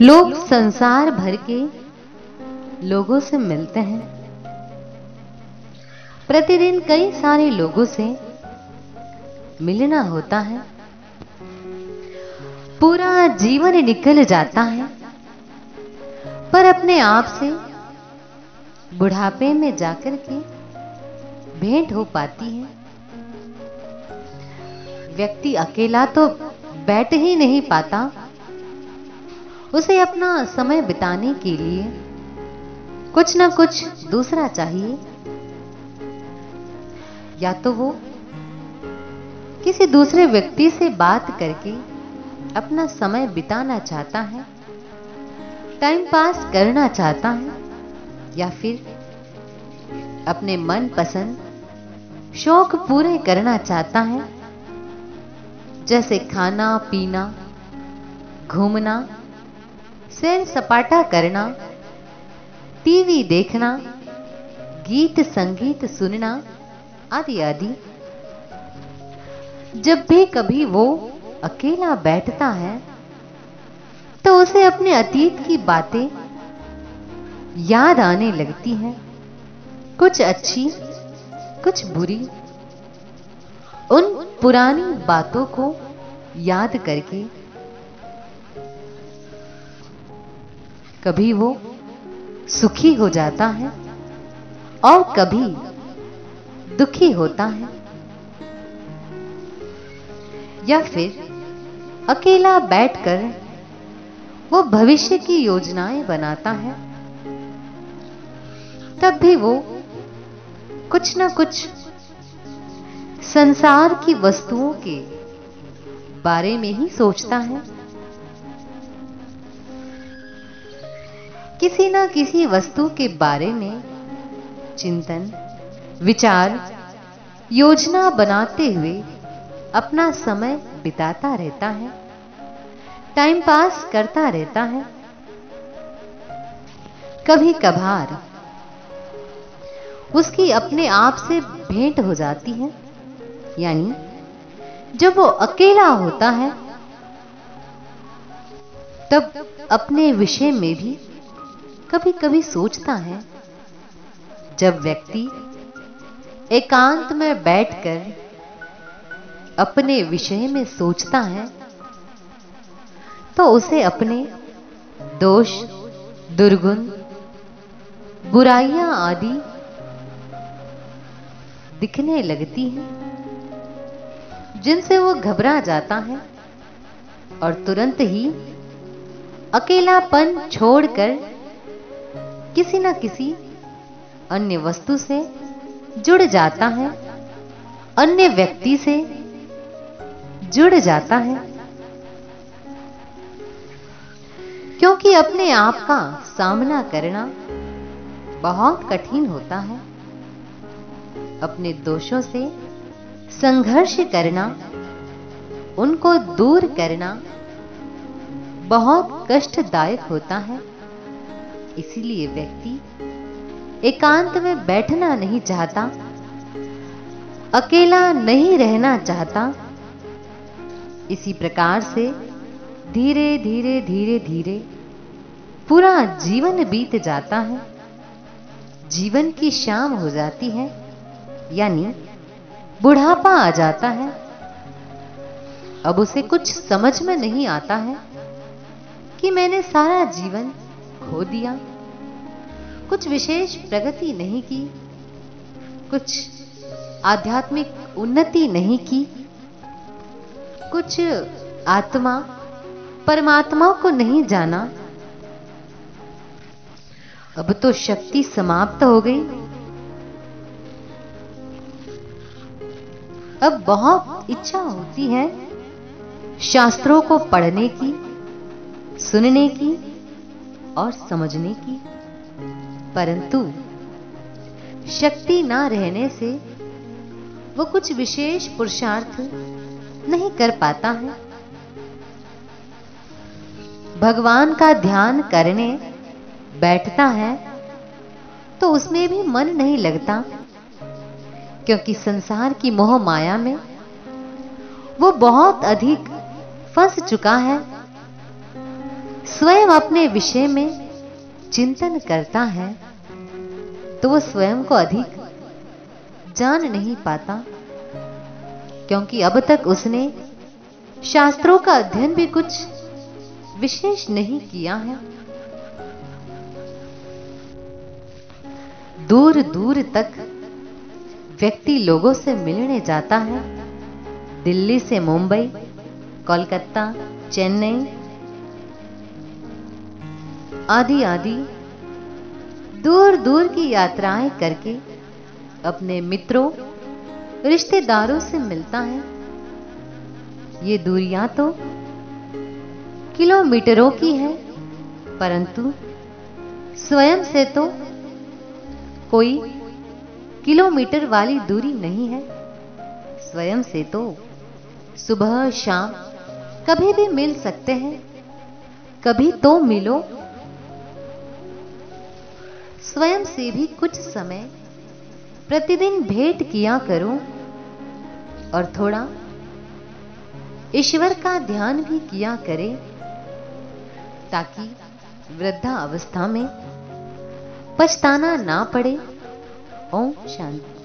लोग संसार भर के लोगों से मिलते हैं। प्रतिदिन कई सारे लोगों से मिलना होता है। पूरा जीवन निकल जाता है, पर अपने आप से बुढ़ापे में जाकर के भेंट हो पाती है। व्यक्ति अकेला तो बैठ ही नहीं पाता, उसे अपना समय बिताने के लिए कुछ ना कुछ दूसरा चाहिए। या तो वो किसी दूसरे व्यक्ति से बात करके अपना समय बिताना चाहता है, टाइम पास करना चाहता है, या फिर अपने मन पसंद शौक पूरे करना चाहता है, जैसे खाना पीना, घूमना, सैर सपाटा करना, टीवी देखना, गीत संगीत सुनना आदि आदि। जब भी कभी वो अकेला बैठता है तो उसे अपने अतीत की बातें याद आने लगती हैं, कुछ अच्छी कुछ बुरी। उन पुरानी बातों को याद करके कभी वो सुखी हो जाता है और कभी दुखी होता है, या फिर अकेला बैठकर वो भविष्य की योजनाएं बनाता है। तब भी वो कुछ ना कुछ संसार की वस्तुओं के बारे में ही सोचता है। किसी ना किसी वस्तु के बारे में चिंतन, विचार, योजना बनाते हुए अपना समय बिताता रहता है, टाइम पास करता रहता है। कभी कभार उसकी अपने आप से भेंट हो जाती है, यानी जब वो अकेला होता है तब अपने विषय में भी कभी कभी सोचता है। जब व्यक्ति एकांत में बैठकर अपने विषय में सोचता है तो उसे अपने दोष, दुर्गुण, बुराइयां आदि दिखने लगती हैं, जिनसे वो घबरा जाता है और तुरंत ही अकेलापन छोड़कर किसी न किसी अन्य वस्तु से जुड़ जाता है, अन्य व्यक्ति से जुड़ जाता है। क्योंकि अपने आप का सामना करना बहुत कठिन होता है। अपने दोषों से संघर्ष करना, उनको दूर करना बहुत कष्टदायक होता है। इसीलिए व्यक्ति एकांत में बैठना नहीं चाहता, अकेला नहीं रहना चाहता। इसी प्रकार से धीरे धीरे धीरे धीरे पूरा जीवन बीत जाता है। जीवन की शाम हो जाती है, यानी बुढ़ापा आ जाता है। अब उसे कुछ समझ में नहीं आता है कि मैंने सारा जीवन खो दिया, कुछ विशेष प्रगति नहीं की, कुछ आध्यात्मिक उन्नति नहीं की, कुछ आत्मा परमात्मा को नहीं जाना। अब तो शक्ति समाप्त हो गई। अब बहुत इच्छा होती है शास्त्रों को पढ़ने की, सुनने की और समझने की, परंतु शक्ति ना रहने से वो कुछ विशेष पुरुषार्थ नहीं कर पाता है। भगवान का ध्यान करने बैठता है तो उसमें भी मन नहीं लगता, क्योंकि संसार की मोह माया में वो बहुत अधिक फंस चुका है। स्वयं अपने विषय में चिंतन करता है तो वो स्वयं को अधिक जान नहीं पाता, क्योंकि अब तक उसने शास्त्रों का अध्ययन भी कुछ विशेष नहीं किया है। दूर दूर तक व्यक्ति लोगों से मिलने जाता है, दिल्ली से मुंबई, कोलकाता, चेन्नई आदि आदि दूर दूर की यात्राएं करके अपने मित्रों, रिश्तेदारों से मिलता है। ये दूरियां तो किलोमीटरों की है, परंतु स्वयं से तो कोई किलोमीटर वाली दूरी नहीं है। स्वयं से तो सुबह शाम कभी भी मिल सकते हैं, कभी तो मिलो। स्वयं से भी कुछ समय प्रतिदिन भेंट किया करो और थोड़ा ईश्वर का ध्यान भी किया करे, ताकि वृद्धा अवस्था में पछताना ना पड़े। ओम शांति।